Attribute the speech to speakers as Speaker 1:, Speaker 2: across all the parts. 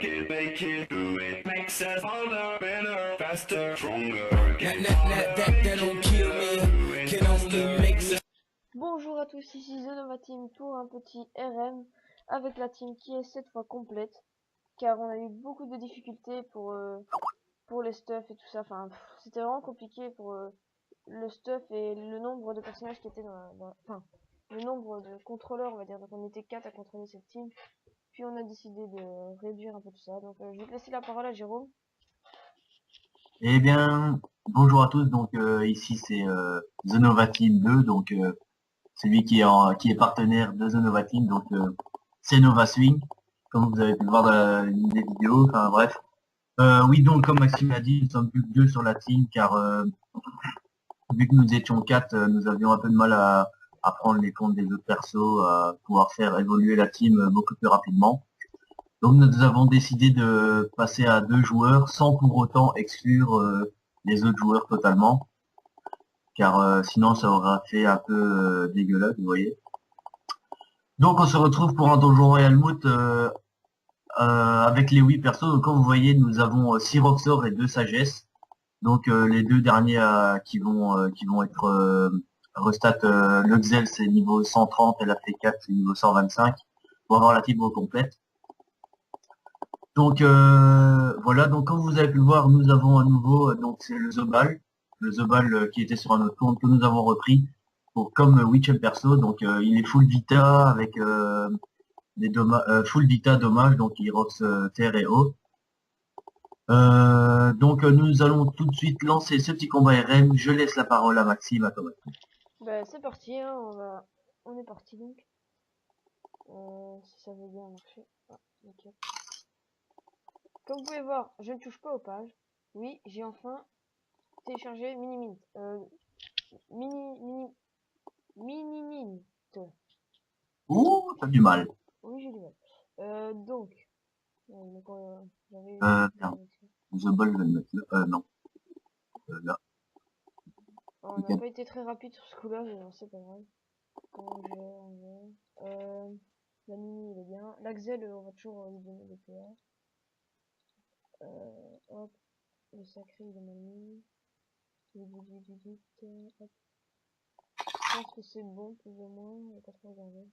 Speaker 1: work it, make it, do it, makes us harder, better, faster, stronger. That don't kill me, can only make us.
Speaker 2: Bonjour à tous, ici The Nova Team pour un petit RM avec la team qui est cette fois complète car on a eu beaucoup de difficultés pour les stuff et tout ça. Enfin, c'était vraiment compliqué pour le stuff et le nombre de personnages qui étaient enfin, le nombre de contrôleurs, on va dire. Donc on était 4 à contrôler cette team. Puis on a décidé de réduire un peu tout ça. Donc je vais te laisser la parole à Jérôme.
Speaker 3: Eh bien, bonjour à tous. Donc ici c'est The Nova Team 2, donc celui qui est partenaire de The Nova Team, donc c'est Nova Swing, comme vous avez pu le voir dans une des vidéos. Enfin bref. Oui, donc comme Maxime l'a dit, nous sommes plus que deux sur la team, car vu que nous étions quatre, nous avions un peu de mal à prendre les comptes des autres persos, à pouvoir faire évoluer la team beaucoup plus rapidement. Donc nous avons décidé de passer à 2 joueurs sans pour autant exclure les autres joueurs totalement, car sinon ça aurait fait un peu dégueulasse, vous voyez. Donc on se retrouve pour un Donjon Royal Moot avec les 8 persos. Donc comme vous voyez, nous avons 6 Roxor et 2 Sagesse. Donc les deux derniers qui vont être restat le Xel c'est niveau 130 et la F4 c'est niveau 125 pour avoir la team au complète. Donc voilà, donc comme vous avez pu le voir, nous avons à nouveau, donc c'est le Zobal qui était sur un autre compte que nous avons repris pour comme 8ème perso. Donc il est full vita avec des dommages, full vita dommage, donc il rox terre et eau. Donc nous allons tout de suite lancer ce petit combat RM. Je laisse la parole à Maxime, à Thomas.
Speaker 2: Bah c'est parti, hein, on est parti donc. Si ça veut bien marcher. Ah, nickel. Comme vous pouvez voir, je ne touche pas aux pages. Oui, j'ai enfin téléchargé Minimint. Minimint.
Speaker 3: Ouh, t'as du mal.
Speaker 2: Oui, j'ai du mal. J'avais
Speaker 3: Merde. Zobal, je vais le mettre là. Non. Là.
Speaker 2: on n'a pas été très rapide sur ce coup-là, mais non, c'est pas grave. La mini, il est bien. L'Axel, on va toujours lui donner des PA. Hop, le sacré, il est mal mis. Hop. Je pense que c'est bon, plus ou moins. On va pas trop regarder.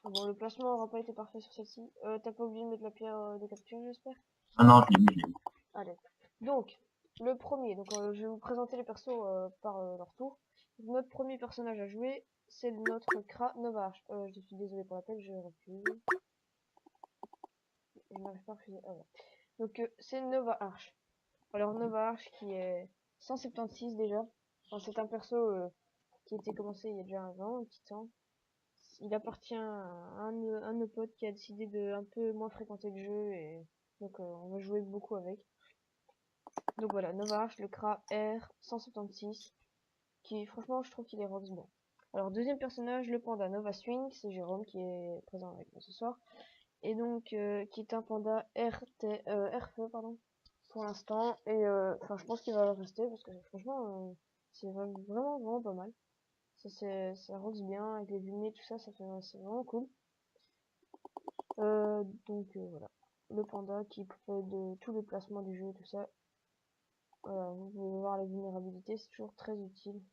Speaker 2: Bon, le placement aura pas été parfait sur celle-ci. T'as pas oublié de mettre la pierre de capture, j'espère?
Speaker 3: Ah non, je l'ai mis.
Speaker 2: Allez. Donc, le premier. Donc, je vais vous présenter les persos par leur tour. Donc, notre premier personnage à jouer, c'est notre Kra Nova Arch. Je suis désolé pour l'appel, je refuse. Je n'arrive pas à refuser. Ah ouais. Donc, c'est Nova Arch. Alors, Nova Arch qui est 176 déjà. Enfin, c'est un perso qui a été commencé il y a déjà un petit temps. Il appartient à un de nos potes qui a décidé de un peu moins fréquenter le jeu et donc on va jouer beaucoup avec. Donc voilà, Nova Arch, le Kra R 176 qui franchement je trouve qu'il est rocks bien. Alors deuxième personnage, le panda Nova Swing, c'est Jérôme qui est présent avec moi ce soir. Et donc qui est un panda RFE pardon pour l'instant et enfin je pense qu'il va rester parce que franchement c'est vraiment pas mal. Ça rocks bien avec les lunettes tout ça, c'est vraiment cool. Voilà. Le panda qui fait de tous les placements du jeu, tout ça. Voilà, vous pouvez voir les vulnérabilités, c'est toujours très utile.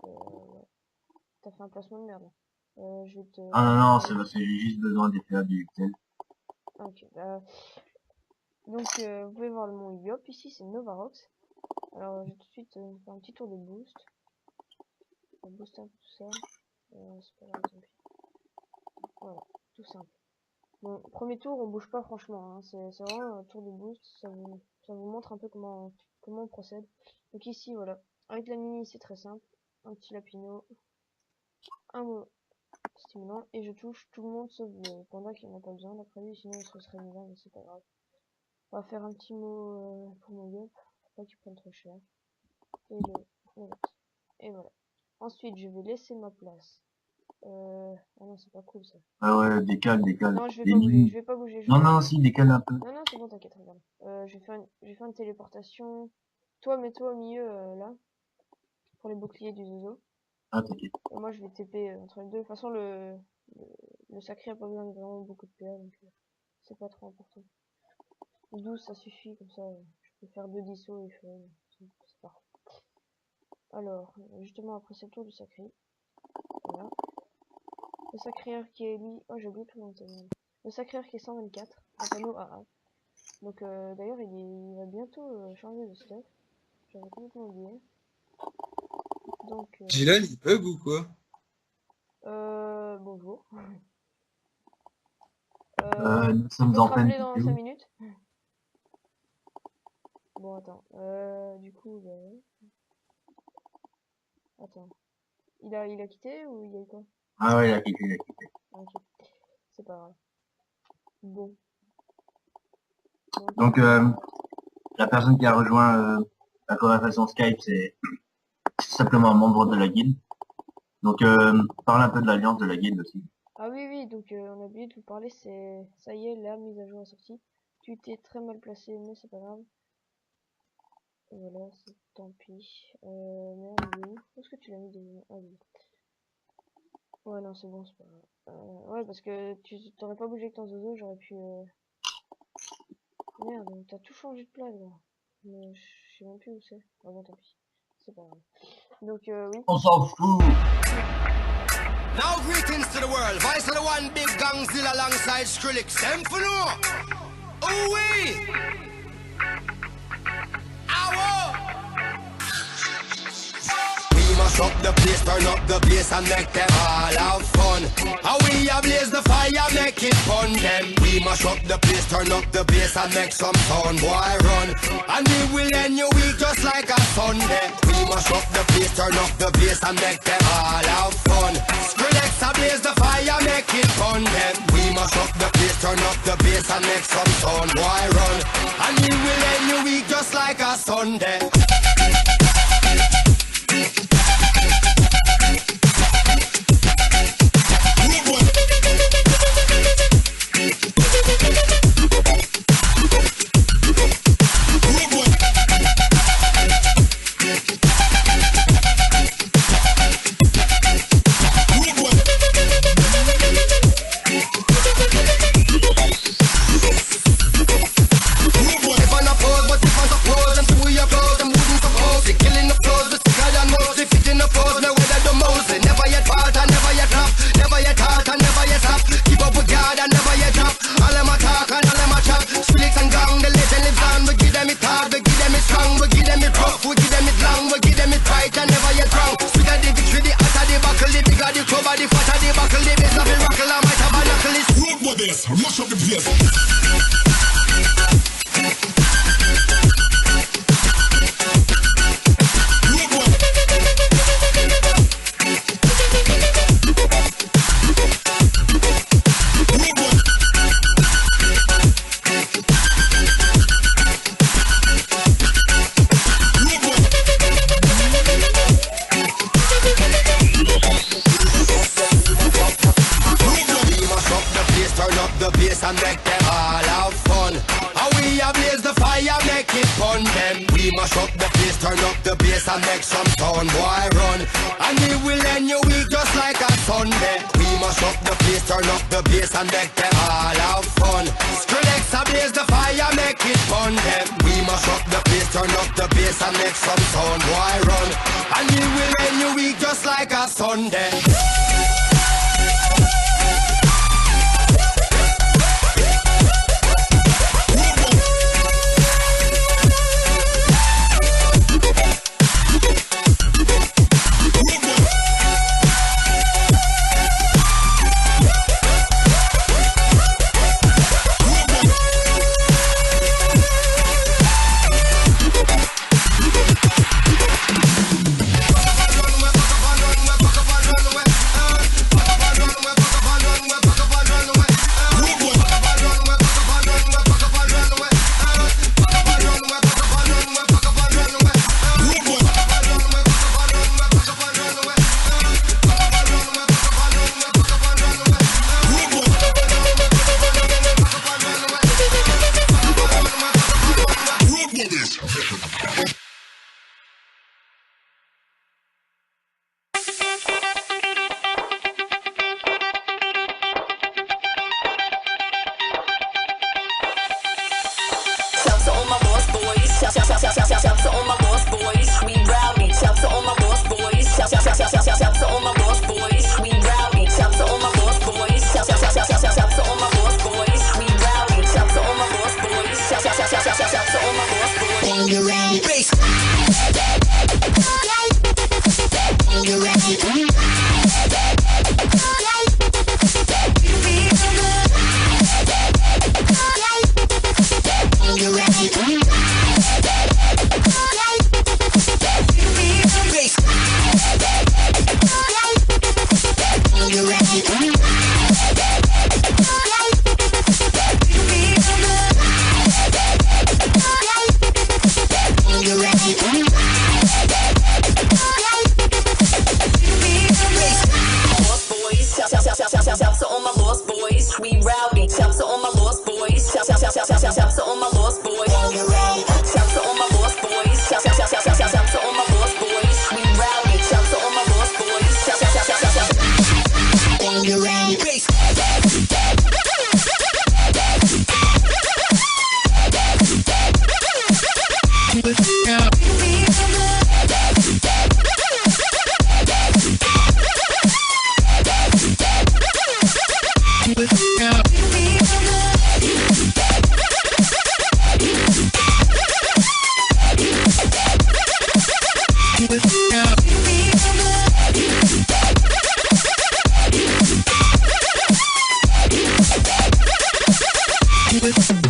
Speaker 2: Ouais. T'as fait un placement de merde. Je vais te...
Speaker 3: Ah non, c'est parce que j'ai juste besoin des PA du Xel.
Speaker 2: Ok. Donc, vous pouvez voir le mont Yop ici, c'est Novarox. Alors, je vais tout de suite faire un petit tour de boost. On va booster un peu tout ça. C'est pas grave, tant pis. Voilà, tout simple. Bon, premier tour, on bouge pas franchement, hein. C'est vraiment un tour de boost, ça vous montre un peu comment on procède. Donc ici, voilà, avec la mini, c'est très simple. Un petit lapino, un mot stimulant, et je touche tout le monde sauf le panda qui n'en a pas besoin d'après lui, sinon il se serait mis là, mais c'est pas grave. On va faire un petit mot pour mon yop, pour pas qu'il prenne trop cher. Et et voilà. Ensuite, je vais laisser ma place. Ah non, c'est pas cool ça.
Speaker 3: Ah ouais, décale.
Speaker 2: Non, je vais pas bouger, je vais pas bouger.
Speaker 3: Non, si, décale un peu.
Speaker 2: Non, c'est bon, t'inquiète, regarde. Je vais faire une téléportation. Toi, mets-toi au milieu, là, pour les boucliers du zozo.
Speaker 3: Ah, t'inquiète.
Speaker 2: Et moi, je vais TP entre les deux. De toute façon, le Le sacré a pas besoin de vraiment beaucoup de PA, donc c'est pas trop important. 12 ça suffit, comme ça je peux faire 2 dissos et c'est parfait. Alors, justement après c'est le tour du sacré. Voilà. Le sacré qui est lui... Oh j'ai oublié tout le nom. Le sacré qui est 124, un panneau AA. Donc d'ailleurs il va bientôt changer de stuff. J'avais complètement oublié. Donc...
Speaker 4: Dylan, il bug ou quoi?
Speaker 2: Bonjour.
Speaker 3: Nous sommes en pleine
Speaker 2: dans
Speaker 3: vidéo.
Speaker 2: 5 minutes. Bon, attends. Du coup, attends. Il a quitté ou il y a eu quoi?
Speaker 3: Ah ouais, il a quitté,
Speaker 2: Ok. C'est pas grave. Bon.
Speaker 3: Donc, la personne qui a rejoint la conversation Skype, c'est tout simplement un membre de la guilde. Donc, parle un peu de l'alliance de la guilde aussi.
Speaker 2: Ah oui, donc on a oublié de vous parler, ça y est, la mise à jour est sortie. Tu étais très mal placé, mais c'est pas grave. Voilà, c'est tant pis. Merde, il est où? Où est-ce que tu l'as mis déjà? Ah oui. Ouais, non, c'est bon, c'est pas grave. Ouais, parce que tu t'aurais pas bougé avec ton zozo, j'aurais pu... Merde, t'as tout changé de place, là. Mais je sais même plus où c'est. Ah bon, tant pis. C'est pas grave. Donc, oui.
Speaker 3: On s'en fout.
Speaker 5: Now greetings to the world. Vice of the one big gangzilla alongside Skrillex. Them for no. Oh we. We mash up the place, turn up the bass and make them all have fun. How we ablaze the fire, make it fun. Them we mash up the place, turn up the bass and make some sound. Boy run, and we will end your week just like a Sunday. We mash up the place, turn up the bass and make them all have fun. Skrillex ablaze the fire, make it fun. Them we mash up the place, turn up the bass and make some sound. Boy run, and we will end your week just like a Sunday.
Speaker 6: Mash up the place.
Speaker 5: And make them all have fun. How we ablaze the fire, make it fun. Them we mash up the place, turn up the bass and make some sound. Boy run, and we will end your week just like a Sunday. We mash up the place, turn up the bass and make them all have fun. Skrillex ablaze the fire, make it fun. Them we mash up the place, turn up the bass and make some sound. Boy run, and we will end your week just like a Sunday.
Speaker 4: boys. We rowdy. Shouts to all my lost boys. Shouts to all my lost boys. Shouts to all my lost boys. Shouts to all my lost boys. We rowdy. Shouts to all my lost boys. Bass.
Speaker 5: With